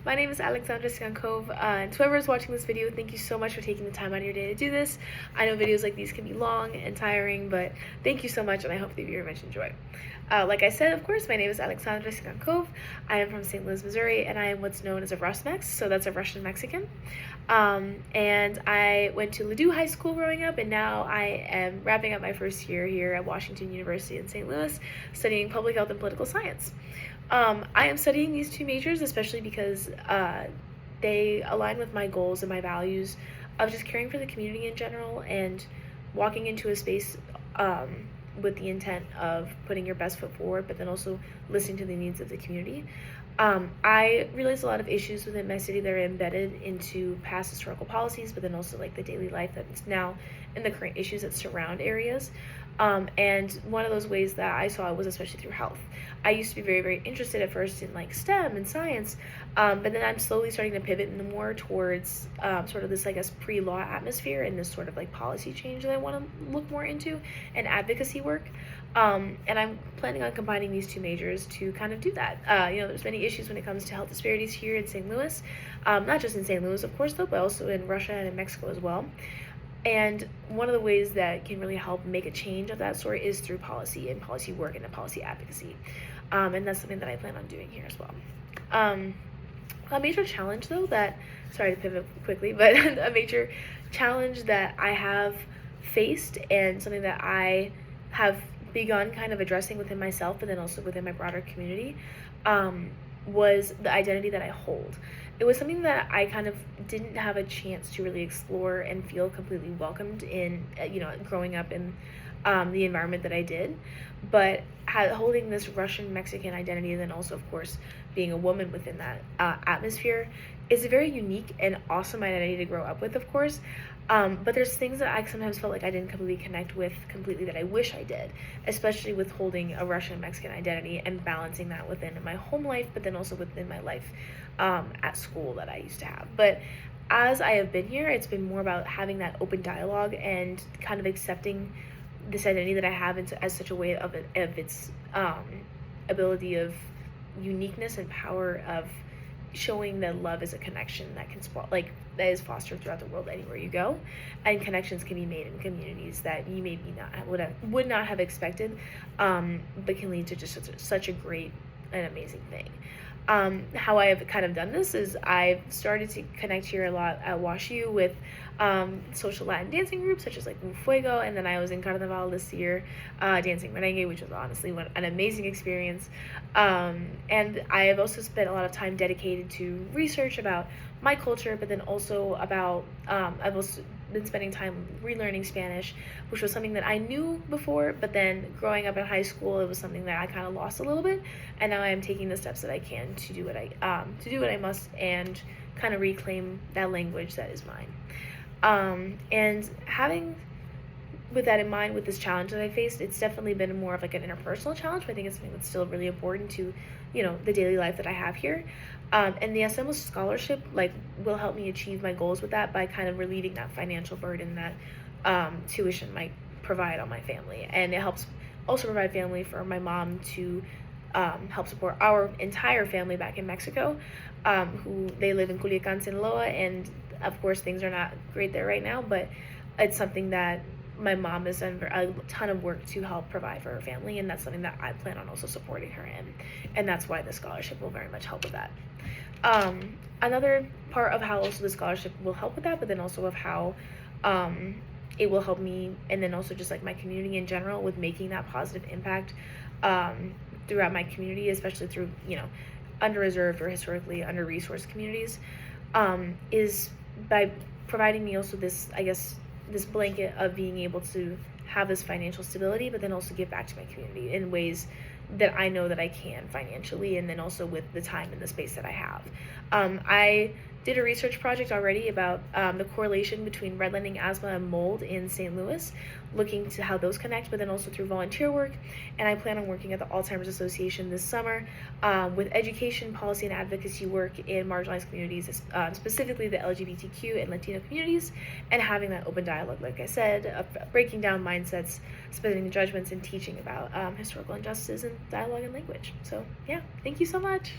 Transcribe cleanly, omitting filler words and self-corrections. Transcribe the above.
My name is Alexandra Tsygankov, and to whoever is watching this video, thank you so much for taking the time out of your day to do this. I know videos like these can be long and tiring, but thank you so much, and I hope that you very much enjoy. Like I said, of course, my name is Alexandra Tsygankov. I am from St. Louis, Missouri, and I am what's known as a Russ-Mex, so that's a Russian Mexican. And I went to Ladue High School growing up, and now I am wrapping up my first year here at Washington University in St. Louis, studying public health and political science. I am studying these two majors especially because they align with my goals and my values of just caring for the community in general and walking into a space with the intent of putting your best foot forward, but then also listening to the needs of the community. I realize a lot of issues within my city that are embedded into past historical policies, but then also like the daily life that's now in the current issues that surround areas. And one of those ways that I saw was especially through health. I used to be very, very interested at first in like STEM and science, but then I'm slowly starting to pivot more towards sort of this, I guess, pre-law atmosphere and this sort of like policy change that I want to look more into and advocacy work. And I'm planning on combining these two majors to kind of do that. There's many issues when it comes to health disparities here in St. Louis, not just in St. Louis, of course, though, but also in Russia and in Mexico as well. And one of the ways that can really help make a change of that sort is through policy and policy work and policy advocacy. And that's something that I plan on doing here as well. A major challenge, though, sorry to pivot quickly, but a major challenge that I have faced and something that I have begun kind of addressing within myself, but then also within my broader community, was the identity that I hold. It was something that I kind of didn't have a chance to really explore and feel completely welcomed in, growing up in the environment that I did. But holding this Russian Mexican identity, and then also, of course, being a woman within that atmosphere is a very unique and awesome identity to grow up with, of course. But there's things that I sometimes felt like I didn't completely connect with that I wish I did, especially with holding a Russian Mexican identity and balancing that within my home life, but then also within my life at school that I used to have. But as I have been here, it's been more about having that open dialogue and kind of accepting this identity that I have as such a way of its ability of uniqueness and power of showing that love is a connection that that is fostered throughout the world anywhere you go, and connections can be made in communities that you maybe would not have expected, but can lead to just such a great and amazing thing. How I have kind of done this is I've started to connect here a lot at WashU with social Latin dancing groups such as like Fuego, and then I was in Carnaval this year dancing merengue, which was honestly an amazing experience. And I have also spent a lot of time dedicated to research about my culture, but then also about I've also been spending time relearning Spanish, which was something that I knew before, but then growing up in high school, it was something that I kind of lost a little bit, and now I am taking the steps that I can to do what I must and kind of reclaim that language that is mine. And having with that in mind, with this challenge that I faced, it's definitely been more of like an interpersonal challenge, but I think it's something that's still really important to, the daily life that I have here. And the HACEMOS scholarship will help me achieve my goals with that by kind of relieving that financial burden that tuition might provide on my family. And it helps also provide family for my mom to help support our entire family back in Mexico, who they live in Culiacan, Sinaloa, and of course things are not great there right now, but it's something that my mom has done a ton of work to help provide for her family, and that's something that I plan on also supporting her in, and that's why the scholarship will very much help with that. Another part of how also the scholarship will help with that, but then also of how it will help me, and then also just like my community in general, with making that positive impact throughout my community, especially through under-reserved or historically under-resourced communities, is by providing me also this, I guess, this blanket of being able to have this financial stability, but then also give back to my community in ways that I know that I can financially, and then also with the time and the space that I have. I did a research project already about the correlation between redlining, asthma, and mold in St. Louis, looking to how those connect, but then also through volunteer work. And I plan on working at the Alzheimer's Association this summer with education, policy, and advocacy work in marginalized communities, specifically the LGBTQ and Latino communities, and having that open dialogue, like I said, breaking down mindsets, splitting judgments, and teaching about historical injustices and dialogue and language. So yeah, thank you so much.